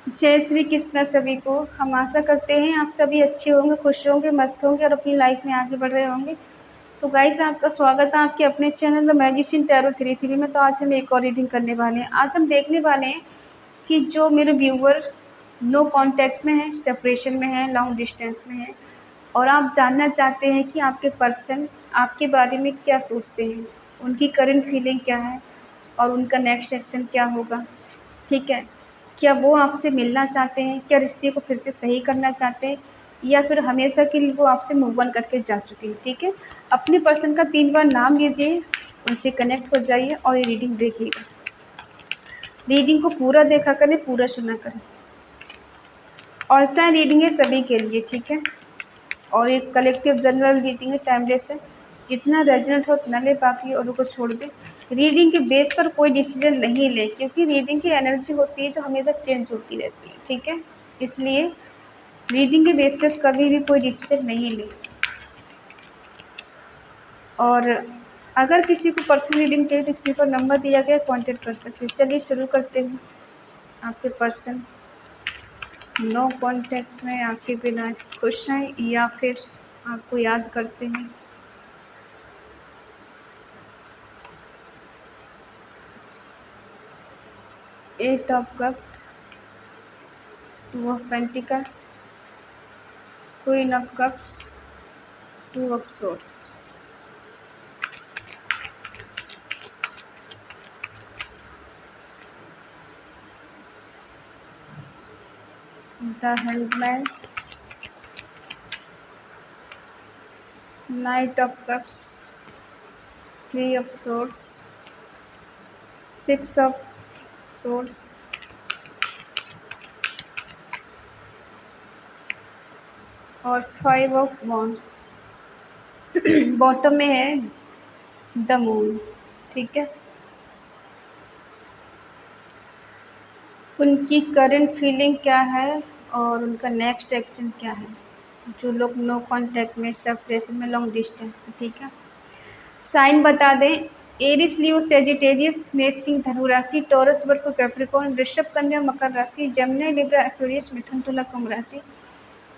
जय श्री कृष्ण सभी को। हम आशा करते हैं आप सभी अच्छे होंगे, खुश होंगे, मस्त होंगे और अपनी लाइफ में आगे बढ़ रहे होंगे। तो गाइस, आपका स्वागत है आपके अपने चैनल द मैजिशियन टैरो 33 में। तो आज हम एक और रीडिंग करने वाले हैं। आज हम देखने वाले हैं कि जो मेरे व्यूवर नो कांटेक्ट में है, सेपरेशन में है, लॉन्ग डिस्टेंस में है और आप जानना चाहते हैं कि आपके पर्सन आपके बारे में क्या सोचते हैं, उनकी करंट फीलिंग क्या है और उनका नेक्स्ट एक्शन क्या होगा। ठीक है, क्या वो आपसे मिलना चाहते हैं, क्या रिश्ते को फिर से सही करना चाहते हैं या फिर हमेशा के लिए वो आपसे मूव ऑन करके जा चुके हैं। ठीक है, अपने पर्सन का 3 बार नाम लीजिए, उनसे कनेक्ट हो जाइए और ये रीडिंग देखिएगा। रीडिंग को पूरा देखा करें, पूरा सुना करें। और ऐसा रीडिंग है सभी के लिए, ठीक है, और एक कलेक्टिव जनरल रीडिंग है, टाइमलेस है। जितना रेजोनेट हो उतना ले, बाकी औरों को छोड़ दे। रीडिंग के बेस पर कोई डिसीजन नहीं ले, क्योंकि रीडिंग की एनर्जी होती है जो हमेशा चेंज होती रहती है। ठीक है, इसलिए रीडिंग के बेस पर कभी भी कोई डिसीजन नहीं ले। और अगर किसी को पर्सनल रीडिंग चाहिए तो स्क्रीन पर नंबर दिया गया, कांटेक्ट कर सकते हैं। चलिए शुरू करते हैं। आपके पर्सन नो कांटेक्ट में आपके बिना खुश हैं या फिर आपको याद करते हैं। Eight of cups, two of pentacle, queen of cups, two of swords. The hangman, knight of cups, three of swords, six of swords और फाइव ऑफ वॉन्ड्स। बॉटम में है द मून। ठीक है, उनकी करंट फीलिंग क्या है और उनका नेक्स्ट एक्शन क्या है, जो लोग नो कांटेक्ट में, सेपरेशन में, लॉन्ग डिस्टेंस में। ठीक है, साइन बता दें। एरिस, लियो, सेजिटेरियस, मेष, सिंह, धनु राशि, टॉरस, वर्गो, कैप्रिकॉर्न, वृषभ, कन्या, मकर राशि, जमुना, लिब्रा, एक्वेरियस, मिथुन, तुला, कुंभ राशि,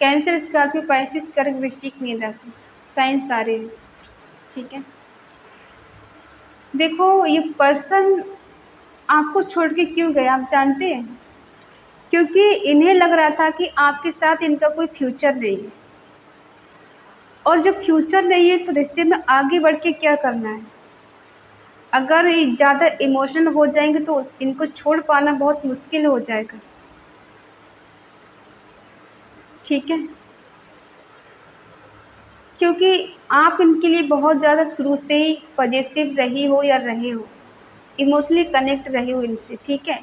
कैंसर, स्कॉर्पियो, पाइसिस, कर्क, वृश्चिक, मीन राशि। साइन सारे हैं। ठीक है, देखो ये पर्सन आपको छोड़ के क्यों गया आप जानते हैं? क्योंकि इन्हें लग रहा था कि आपके साथ इनका कोई फ्यूचर नहीं है, और जब फ्यूचर नहीं है तो रिश्ते में आगे बढ़ के क्या करना है। अगर ये ज़्यादा इमोशनल हो जाएंगे तो इनको छोड़ पाना बहुत मुश्किल हो जाएगा। ठीक है, क्योंकि आप इनके लिए बहुत ज़्यादा शुरू से ही पॉजिटिव रही हो या रहे हो, इमोशनली कनेक्ट रहे हो इनसे। ठीक है,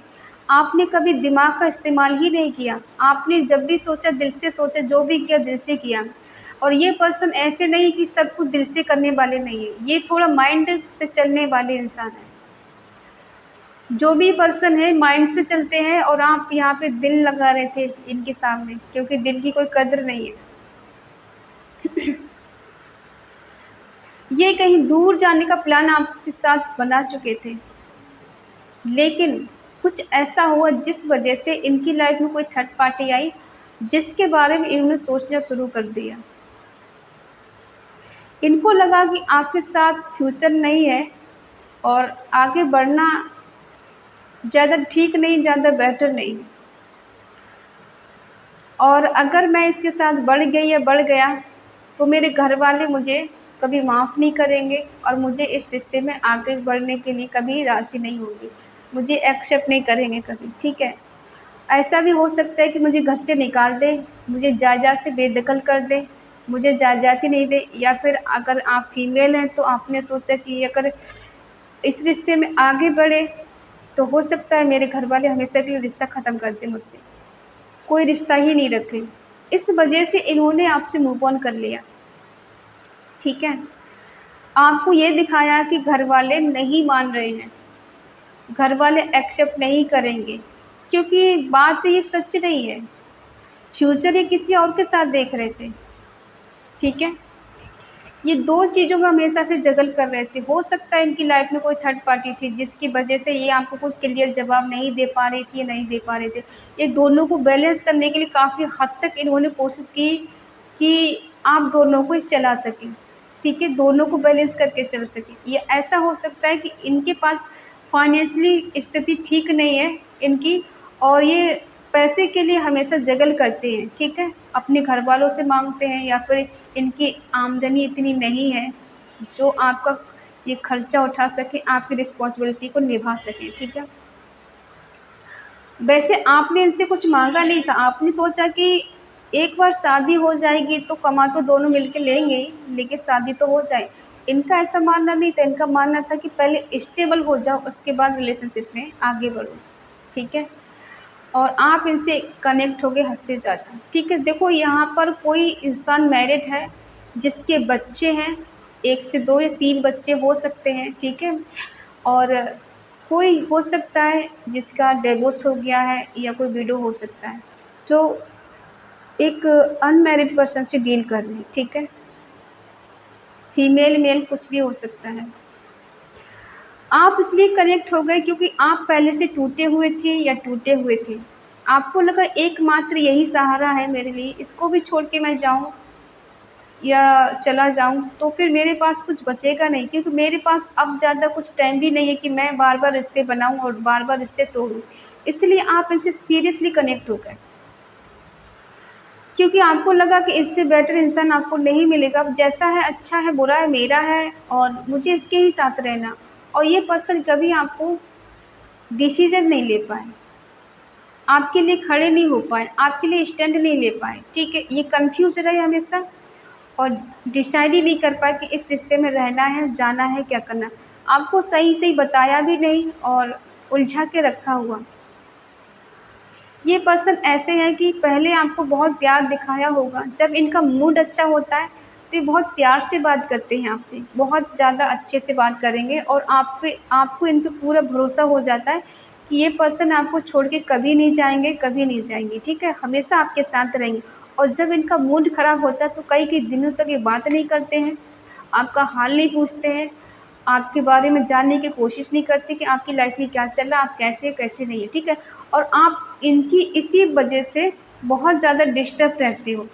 आपने कभी दिमाग का इस्तेमाल ही नहीं किया। आपने जब भी सोचा दिल से सोचा, जो भी किया दिल से किया। और ये पर्सन ऐसे नहीं कि सब कुछ दिल से करने वाले नहीं है, ये थोड़ा माइंड से चलने वाले इंसान है। जो भी पर्सन है माइंड से चलते हैं, और आप यहाँ पे दिल लगा रहे थे इनके सामने, क्योंकि दिल की कोई कदर नहीं है। ये कहीं दूर जाने का प्लान आपके साथ बना चुके थे, लेकिन कुछ ऐसा हुआ जिस वजह से इनकी लाइफ में कोई थर्ड पार्टी आई, जिसके बारे में इन्होंने सोचना शुरू कर दिया। इनको लगा कि आपके साथ फ्यूचर नहीं है और आगे बढ़ना ज़्यादा ठीक नहीं, ज़्यादा बेटर नहीं। और अगर मैं इसके साथ बढ़ गई या बढ़ गया तो मेरे घर वाले मुझे कभी माफ़ नहीं करेंगे और मुझे इस रिश्ते में आगे बढ़ने के लिए कभी राज़ी नहीं होंगे, मुझे एक्सेप्ट नहीं करेंगे कभी। ठीक है, ऐसा भी हो सकता है कि मुझे घर से निकाल दे, मुझे जायदाद से बेदखल कर दे, मुझे जायदाद ही नहीं दे। या फिर अगर आप फीमेल हैं तो आपने सोचा कि अगर इस रिश्ते में आगे बढ़े तो हो सकता है मेरे घर वाले हमेशा के लिए रिश्ता ख़त्म कर दें, मुझसे कोई रिश्ता ही नहीं रखें। इस वजह से इन्होंने आपसे मूव ऑन कर लिया। ठीक है, आपको ये दिखाया कि घर वाले नहीं मान रहे हैं, घर वाले एक्सेप्ट नहीं करेंगे, क्योंकि बात ये सच नहीं है। फ्यूचर ये किसी और के साथ देख रहे थे। ठीक है, ये 2 चीज़ों में हमेशा से जगल कर रहे थे। हो सकता है इनकी लाइफ़ में कोई थर्ड पार्टी थी जिसकी वजह से ये आपको कोई क्लियर जवाब नहीं दे पा रही थी या नहीं दे पा रहे थे। ये दोनों को बैलेंस करने के लिए काफ़ी हद तक इन्होंने कोशिश की कि आप दोनों को चला सकें, ठीक है? दोनों को बैलेंस करके चल सकें। ये ऐसा हो सकता है कि इनके पास फाइनेंशियली स्थिति ठीक नहीं है इनकी, और ये पैसे के लिए हमेशा जगल करते हैं, ठीक है? अपने घरवालों से माँगते हैं या फिर इनकी आमदनी इतनी नहीं है जो आपका ये खर्चा उठा सकें, आपकी रिस्पॉन्सिबिलिटी को निभा सकें, ठीक है? वैसे आपने इनसे कुछ माँगा नहीं था, आपने सोचा कि एक बार शादी हो जाएगी तो कमा तो दोनों मिलके लेंगे ही, लेकिन शादी तो हो जाए। इनका ऐसा मानना नहीं था, इनका मानना था कि पहले स्टेबल हो जाओ, उसके बाद रिलेशनशिप में आगे बढ़ो, ठीक है? और आप इनसे कनेक्ट हो गए हद से ज़्यादा, ठीक है? देखो यहाँ पर कोई इंसान मैरिड है जिसके बच्चे हैं, 1 से 2 या 3 बच्चे हो सकते हैं, ठीक है? और कोई हो सकता है जिसका डिवोर्स हो गया है या कोई विडो हो सकता है, जो एक अनमैरिड पर्सन से डील कर रहे हैं, ठीक है? फीमेल, मेल कुछ भी हो सकता है। आप इसलिए कनेक्ट हो गए क्योंकि आप पहले से टूटे हुए थे या टूटे हुए थे। आपको लगा एकमात्र यही सहारा है मेरे लिए, इसको भी छोड़ के मैं जाऊँ या चला जाऊँ तो फिर मेरे पास कुछ बचेगा नहीं, क्योंकि मेरे पास अब ज़्यादा कुछ टाइम भी नहीं है कि मैं बार-बार रिश्ते बनाऊँ और बार-बार रिश्ते तोड़ूँ। इसलिए आप इनसे सीरियसली कनेक्ट हो गए, क्योंकि आपको लगा कि इससे बेटर इंसान आपको नहीं मिलेगा। अब जैसा है, अच्छा है, बुरा है, मेरा है और मुझे इसके ही साथ रहना। और ये पर्सन कभी आपको डिसीज़न नहीं ले पाए, आपके लिए खड़े नहीं हो पाए, आपके लिए स्टैंड नहीं ले पाए, ठीक है? ये कन्फ्यूज़ रहे हमेशा और डिसाइड ही नहीं कर पाए कि इस रिश्ते में रहना है, जाना है, क्या करना है। आपको सही-सही बताया भी नहीं और उलझा के रखा हुआ। ये पर्सन ऐसे हैं कि पहले आपको बहुत प्यार दिखाया होगा, जब इनका मूड अच्छा होता है तो ये बहुत प्यार से बात करते हैं आपसे, बहुत ज़्यादा अच्छे से बात करेंगे और आपको इन पे पूरा भरोसा हो जाता है कि ये पर्सन आपको छोड़ के कभी नहीं जाएँगे, कभी नहीं जाएँगे, ठीक है? हमेशा आपके साथ रहेंगे। और जब इनका मूड ख़राब होता है तो कई-कई दिनों तक ये बात नहीं करते हैं, आपका हाल नहीं पूछते हैं, आपके बारे में जानने की कोशिश नहीं करते कि आपकी लाइफ़ में क्या चल रहा है, आप कैसे हैं, कैसे नहीं है, ठीक है? और आप इनकी इसी वजह से बहुत ज़्यादा डिस्टर्ब रहते हो,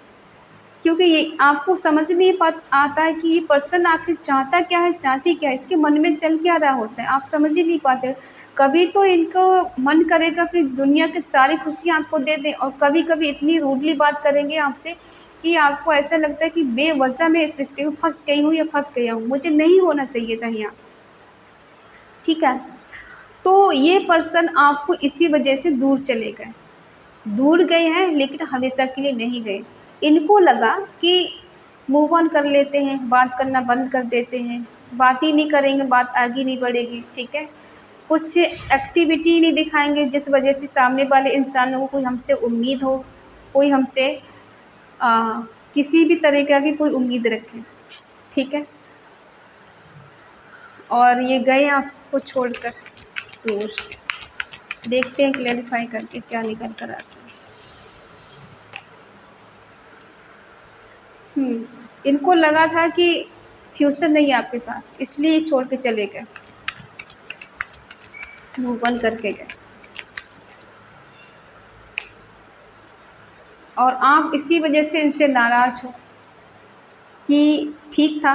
क्योंकि ये आपको समझ नहीं आता है कि ये पर्सन आखिर चाहता क्या है, चाहती क्या है, इसके मन में चल क्या रहा होता है, आप समझ ही नहीं पाते। कभी तो इनको मन करेगा कि दुनिया की सारी खुशियाँ आपको दे दें और कभी-कभी इतनी रूडली बात करेंगे आपसे कि आपको ऐसा लगता है कि बेवजह मैं इस रिश्ते में फँस गई हूँ या फँस गया हूँ, मुझे नहीं होना चाहिए था यहाँ, ठीक है? तो ये पर्सन आपको इसी वजह से दूर चले गए। दूर गए हैं लेकिन हमेशा के लिए नहीं गए। इनको लगा कि मूव ऑन कर लेते हैं, बात करना बंद कर देते हैं, बात ही नहीं करेंगे, बात आगे नहीं बढ़ेगी, ठीक है? कुछ एक्टिविटी नहीं दिखाएँगे जिस वजह से सामने वाले इंसानों को कोई हमसे उम्मीद हो, कोई हमसे अ, किसी भी तरीक़ा की कोई उम्मीद रखे, ठीक है? और ये गए आपको छोड़कर दूर। देखते हैं क्लैरिफ़ाई करके क्या निकल कर आता है। इनको लगा था कि फ्यूचर नहीं है आपके साथ, इसलिए छोड़ के चले गए, मूव ऑन करके गए। और आप इसी वजह से इनसे नाराज़ हो कि ठीक था,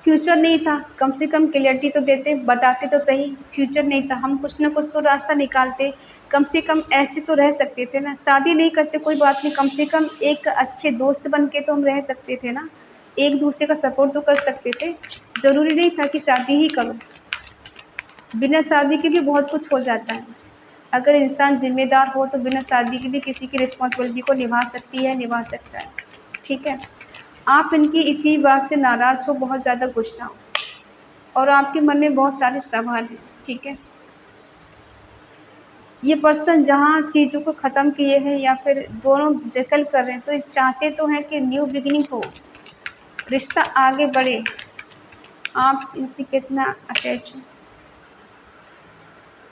फ्यूचर नहीं था, कम से कम क्लैरिटी तो देते, बताते तो सही, फ्यूचर नहीं था, हम कुछ ना कुछ तो रास्ता निकालते, कम से कम ऐसे तो रह सकते थे ना। शादी नहीं करते कोई बात नहीं, कम से कम एक अच्छे दोस्त बन के तो हम रह सकते थे ना, एक-दूसरे का सपोर्ट तो कर सकते थे। ज़रूरी नहीं था कि शादी ही करो, बिना शादी के भी बहुत कुछ हो जाता है। अगर इंसान ज़िम्मेदार हो तो बिना शादी के भी किसी की रिस्पॉन्सिबिलिटी को निभा सकती है, निभा सकता है, ठीक है? आप इनकी इसी बात से नाराज़ हो, बहुत ज़्यादा गुस्सा हो और आपके मन में बहुत सारे सवाल हैं, ठीक है? ये पर्सन जहाँ चीज़ों को ख़त्म किए हैं या फिर दोनों जकल कर रहे हैं, तो ये चाहते तो हैं कि न्यू बिगिनिंग हो, रिश्ता आगे बढ़े, आप इनसे कितना अटैच हो।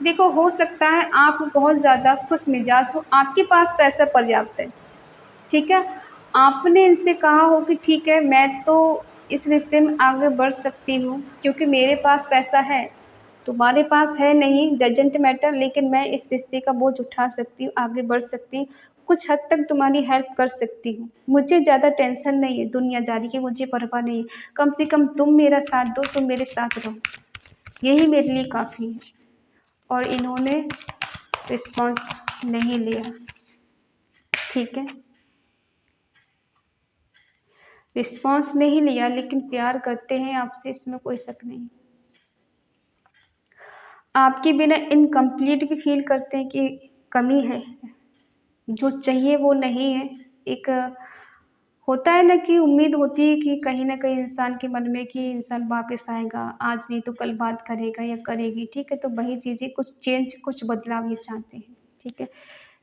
देखो, हो सकता है आप बहुत ज़्यादा खुशमिज़ाज हो, आपके पास पैसा पर्याप्त है, ठीक है? आपने इनसे कहा हो कि ठीक है, मैं तो इस रिश्ते में आगे बढ़ सकती हूँ क्योंकि मेरे पास पैसा है, तुम्हारे पास है नहीं, डजेंट मैटर, लेकिन मैं इस रिश्ते का बोझ उठा सकती हूँ, आगे बढ़ सकती हूँ, कुछ हद तक तुम्हारी हेल्प कर सकती हूँ। मुझे ज़्यादा टेंशन नहीं है, दुनियादारी की मुझे परवाह नहीं है, कम से कम तुम मेरा साथ दो, तुम मेरे साथ रहो, यही मेरे लिए काफ़ी है। और इन्होंने रिस्पॉन्स नहीं लिया, ठीक है, रिस्पॉन्स नहीं लिया, लेकिन प्यार करते हैं आपसे, इसमें कोई शक नहीं। आपके बिना इनकम्प्लीट भी फील करते हैं कि कमी है, जो चाहिए वो नहीं है। एक होता है ना कि उम्मीद होती है कि कहीं ना कहीं इंसान के मन में कि इंसान वापस आएगा, आज नहीं तो कल बात करेगा या करेगी, ठीक है, तो वही चीज़ें कुछ चेंज, कुछ बदलाव ये चाहते हैं, ठीक है,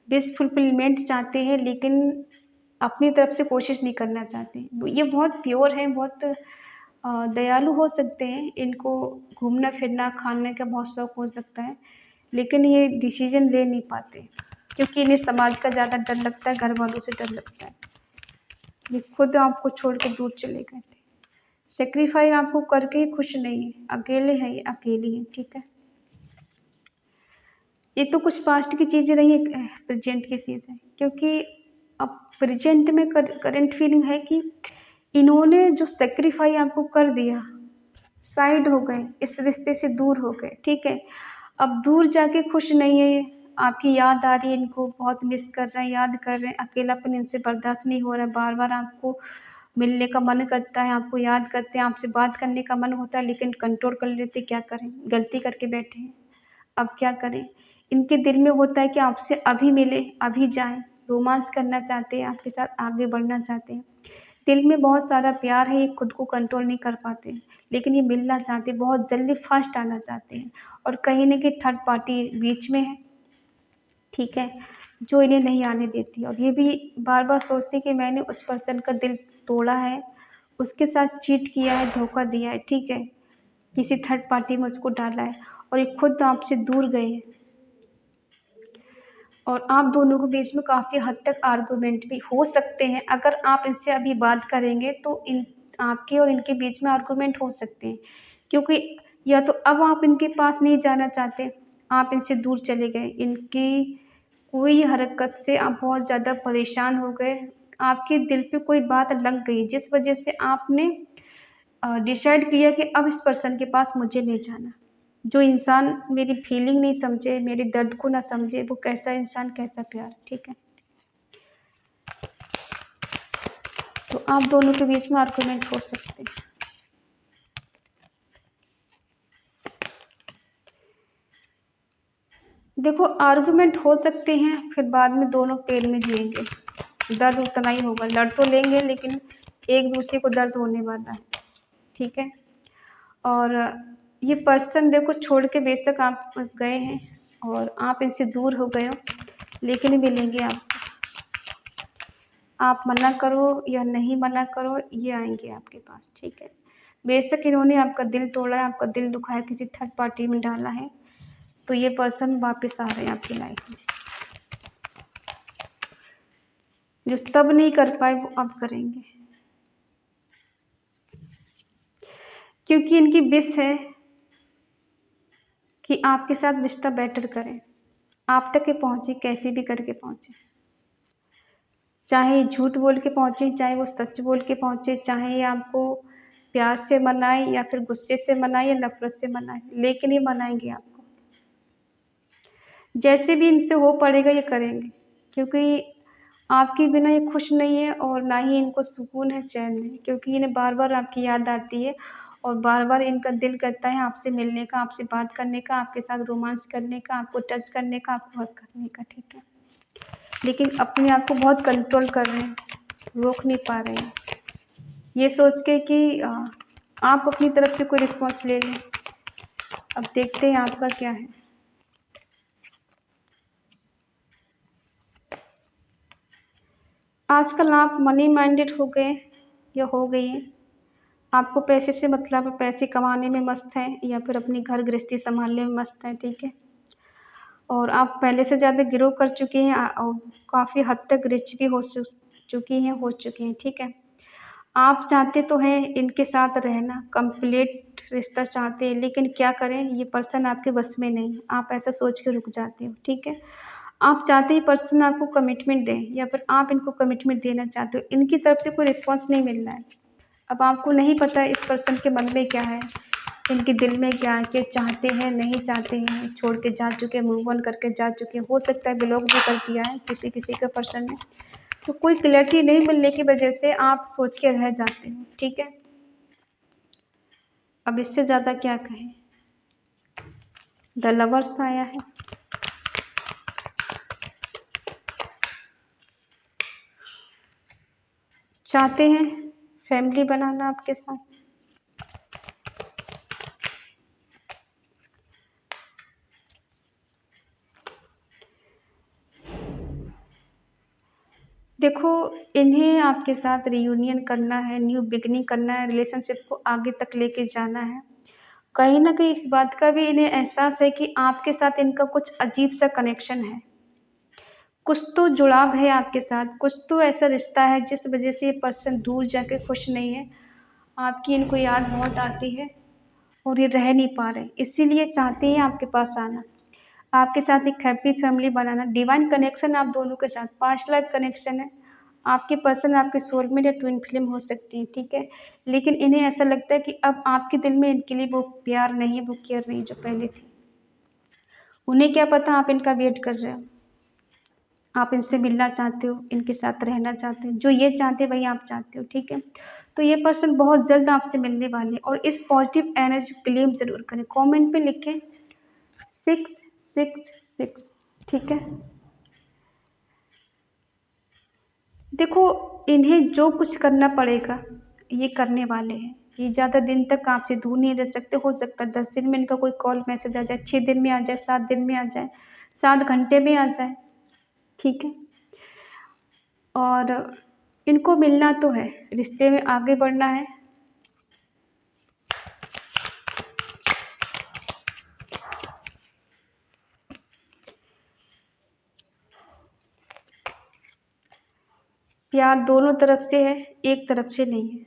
विश फुलफिलमेंट चाहते हैं, लेकिन अपनी तरफ से कोशिश नहीं करना चाहते। ये बहुत प्योर हैं, बहुत दयालु हो सकते हैं, इनको घूमना फिरना खाने का बहुत शौक हो सकता है, लेकिन ये डिसीजन ले नहीं पाते क्योंकि इन्हें समाज का ज़्यादा डर लगता है, घर वालों से डर लगता है। ये खुद आपको छोड़ के दूर चले गए थे, सेक्रीफाई आपको करके ही खुश नहीं है, अकेले हैं, ये अकेली हैं, ठीक है। ये तो कुछ पास्ट की चीज़ें रही है, प्रेजेंट की चीज़ है, क्योंकि अब प्रेजेंट में करंट फीलिंग है कि इन्होंने जो सेक्रीफाई आपको कर दिया, साइड हो गए, इस रिश्ते से दूर हो गए, ठीक है, अब दूर जाके खुश नहीं है ये, आपकी याद आ रही है, इनको बहुत मिस कर रहे हैं, याद कर रहे हैं, अकेलापन इनसे बर्दाश्त नहीं हो रहा है, बार बार आपको मिलने का मन करता है, आपको याद करते हैं, आपसे बात करने का मन होता है, लेकिन कंट्रोल कर लेते, क्या करें, गलती करके बैठे हैं, अब क्या करें। इनके दिल में होता है कि आपसे अभी मिले, अभी जाएं, रोमांस करना चाहते हैं, आपके साथ आगे बढ़ना चाहते हैं, दिल में बहुत सारा प्यार है, ये खुद को कंट्रोल नहीं कर पाते, लेकिन ये मिलना चाहते हैं, बहुत जल्दी फास्ट आना चाहते हैं, और कहीं ना कहीं थर्ड पार्टी बीच में है, ठीक है, जो इन्हें नहीं आने देती, और ये भी बार बार सोचते हैं कि मैंने उस पर्सन का दिल तोड़ा है, उसके साथ चीट किया है, धोखा दिया है, ठीक है, किसी थर्ड पार्टी में उसको डाला है, और ये खुद आपसे दूर गए हैं, और आप दोनों के बीच में काफ़ी हद तक आर्गूमेंट भी हो सकते हैं। अगर आप इनसे अभी बात करेंगे तो इन आपके और इनके बीच में आर्गूमेंट हो सकते हैं, क्योंकि या तो अब आप इनके पास नहीं जाना चाहते, आप इनसे दूर चले गए, इनकी कोई हरकत से आप बहुत ज़्यादा परेशान हो गए, आपके दिल पे कोई बात लग गई, जिस वजह से आपने डिसाइड किया कि अब इस पर्सन के पास मुझे नहीं जाना। जो इंसान मेरी फीलिंग नहीं समझे, मेरे दर्द को ना समझे, वो कैसा इंसान, कैसा प्यार, ठीक है। तो आप दोनों के बीच में आर्गुमेंट हो सकते हैं। देखो, आर्गुमेंट हो सकते हैं, फिर बाद में दोनों पेन में जिएंगे, दर्द उतना ही होगा, लड़ तो लेंगे लेकिन एक दूसरे को दर्द होने वाला है, ठीक है। और ये पर्सन देखो छोड़ के बेशक आप गए हैं और आप इनसे दूर हो गए हो, लेकिन मिलेंगे आपसे, आप मना करो या नहीं मना करो, ये आएंगे आपके पास, ठीक है। बेशक इन्होंने आपका दिल तोड़ा है, आपका दिल दुखाया, किसी थर्ड पार्टी में डाला है, तो ये पर्सन वापस आ रहे हैं आपकी लाइफ में, जो तब नहीं कर पाए वो अब करेंगे, क्योंकि इनकी विश है कि आपके साथ रिश्ता बेटर करें, आप तक के पहुँचे, कैसे भी करके पहुँचे, चाहे झूठ बोल के पहुँचे, चाहे वो सच बोल के पहुँचे, चाहे ये आपको प्यार से मनाए या फिर गुस्से से मनाए या नफरत से मनाए, लेकिन ये मनाएंगे आपको, जैसे भी इनसे हो पड़ेगा ये करेंगे, क्योंकि आपके बिना ये खुश नहीं है और ना ही इनको सुकून है, चैन है, क्योंकि इन्हें बार बार आपकी याद आती है और बार बार इनका दिल करता है आपसे मिलने का, आपसे बात करने का, आपके साथ रोमांस करने का, आपको टच करने का, आपको हग करने का, ठीक है, लेकिन अपने आप को बहुत कंट्रोल कर रहे हैं, रोक नहीं पा रहे हैं, ये सोच के कि आप अपनी तरफ से कोई रिस्पॉन्स ले लें। अब देखते हैं आपका क्या है। आजकल आप मनी माइंडेड हो गए या हो गई हैं, आपको पैसे से मतलब है, पैसे कमाने में मस्त हैं या फिर अपनी घर गृहस्थी संभालने में मस्त हैं, ठीक है, और आप पहले से ज़्यादा ग्रो कर चुकी हैं और काफ़ी हद तक रिच भी हो चुकी हैं, ठीक है। आप चाहते तो हैं इनके साथ रहना, कंप्लीट रिश्ता चाहते हैं, लेकिन क्या करें, ये पर्सन आपके बस में नहीं। आप ऐसा सोच के रुक जाते हो, ठीक है। आप चाहते हैं पर्सन आपको कमिटमेंट दें, या फिर आप इनको कमिटमेंट देना चाहते हो, इनकी तरफ से कोई रिस्पॉन्स नहीं मिल रहा है। अब आपको नहीं पता इस पर्सन के मन में क्या है, इनके दिल में क्या है, कि चाहते हैं नहीं चाहते हैं, छोड़ के जा चुके, मूव ऑन करके जा चुके, हो सकता है ब्लॉक भी कर दिया है किसी किसी का पर्सन ने। तो कोई क्लैरिटी नहीं मिलने की वजह से आप सोच के रह जाते हो, ठीक है। अब इससे ज़्यादा क्या कहें। द लवर्स आया है, चाहते हैं फैमिली बनाना आपके साथ। देखो, इन्हें आपके साथ रियूनियन करना है, न्यू बिगिनिंग करना है, रिलेशनशिप को आगे तक लेके जाना है। कहीं न कहीं इस बात का भी इन्हें एहसास है कि आपके साथ इनका कुछ अजीब सा कनेक्शन है। कुछ तो जुड़ाव है आपके साथ, कुछ तो ऐसा रिश्ता है जिस वजह से ये पर्सन दूर जाके खुश नहीं है। आपकी इनको याद बहुत आती है और ये रह नहीं पा रहे, इसीलिए चाहते हैं आपके पास आना, आपके साथ एक हैप्पी फैमिली बनाना। डिवाइन कनेक्शन आप दोनों के साथ, पास्ट लाइफ कनेक्शन है। आपके पर्सन आपके सोलमेट या ट्विन फ्लेम हो सकती है, ठीक है। लेकिन इन्हें ऐसा लगता है कि अब आपके दिल में इनके लिए वो प्यार नहीं है, वो केयर नहीं जो पहले थी। उन्हें क्या पता आप इनका वेट कर रहे हो, आप इनसे मिलना चाहते हो, इनके साथ रहना चाहते हो, जो ये चाहते हैं वही आप चाहते हो, ठीक है। तो ये पर्सन बहुत जल्द आपसे मिलने वाले हैं, और इस पॉजिटिव एनर्जी क्लेम ज़रूर करें, कमेंट पे लिखें 666, ठीक है। देखो, इन्हें जो कुछ करना पड़ेगा ये करने वाले हैं। ये ज़्यादा दिन तक आपसे दूर नहीं रह सकते। हो सकता है 10 दिन में इनका कोई कॉल मैसेज आ जाए, 6 दिन में आ जाए, 7 दिन में आ जाए, 7 घंटे में आ जाए, ठीक है। और इनको मिलना तो है, रिश्ते में आगे बढ़ना है। प्यार दोनों तरफ से है, एक तरफ से नहीं है।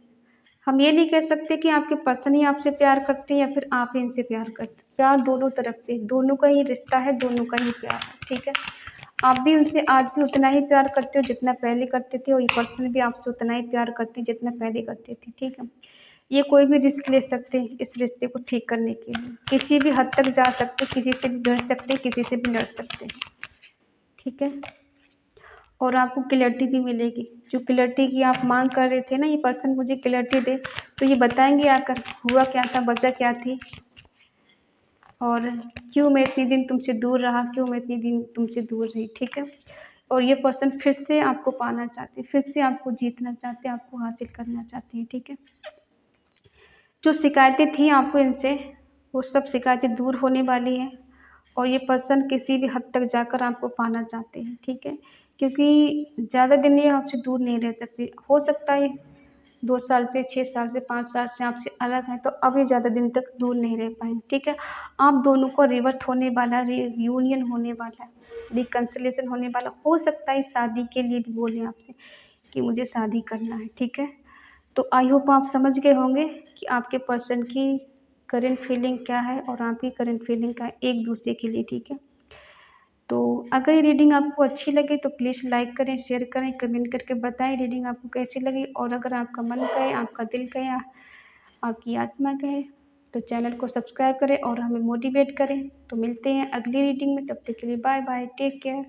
हम ये नहीं कह सकते कि आपके पर्सन ही आपसे प्यार करते हैं या फिर आप ही इनसे प्यार करते हैं। प्यार दोनों तरफ से, दोनों का ही रिश्ता है, दोनों का ही प्यार है, ठीक है। आप भी उनसे आज भी उतना ही प्यार करते हो जितना पहले करते थे, और ये पर्सन भी आपसे उतना ही प्यार करते हैं जितना पहले करते थे, ठीक है। ये कोई भी रिस्क ले सकते हैं इस रिश्ते को ठीक करने के लिए, किसी भी हद तक जा सकते, किसी से भी भिड़ सकते, किसी से भी लड़ सकते हैं, ठीक है। और आपको क्लैरिटी भी मिलेगी, जो क्लैरिटी की आप मांग कर रहे थे ना, ये पर्सन मुझे क्लैरिटी दे, तो ये बताएंगे आकर हुआ क्या था, वजह क्या थी, और क्यों मैं इतने दिन तुमसे दूर रहा, क्यों मैं इतने दिन तुमसे दूर रही, ठीक है। और ये पर्सन फिर से आपको पाना चाहते हैं, फिर से आपको जीतना चाहते हैं, आपको हासिल करना चाहते हैं, ठीक है। जो शिकायतें थी आपको इनसे, वो सब शिकायतें दूर होने वाली हैं, और ये पर्सन किसी भी हद तक जाकर आपको पाना चाहते हैं, ठीक है। क्योंकि ज़्यादा दिन ये आपसे दूर नहीं रह सकते। हो सकता है 2 साल से, 6 साल से, 5 साल से आपसे अलग हैं, तो अब ये ज़्यादा दिन तक दूर नहीं रह पाएँगे, ठीक है। आप दोनों को रिवर्थ होने वाला, रियूनियन होने वाला, रिकन्सिलिएशन होने वाला। हो सकता है शादी के लिए भी बोलें आपसे कि मुझे शादी करना है, ठीक है। तो आई होप आप समझ गए होंगे कि आपके पर्सन की करंट फीलिंग क्या है और आपकी करंट फीलिंग क्या है एक दूसरे के लिए, ठीक है। तो अगर ये रीडिंग आपको अच्छी लगे तो प्लीज़ लाइक करें, शेयर करें, कमेंट करके बताएं रीडिंग आपको कैसी लगी। और अगर आपका मन कहे, आपका दिल कहे, आपकी आत्मा कहे, तो चैनल को सब्सक्राइब करें और हमें मोटिवेट करें। तो मिलते हैं अगली रीडिंग में, तब तक के लिए बाय बाय, टेक केयर।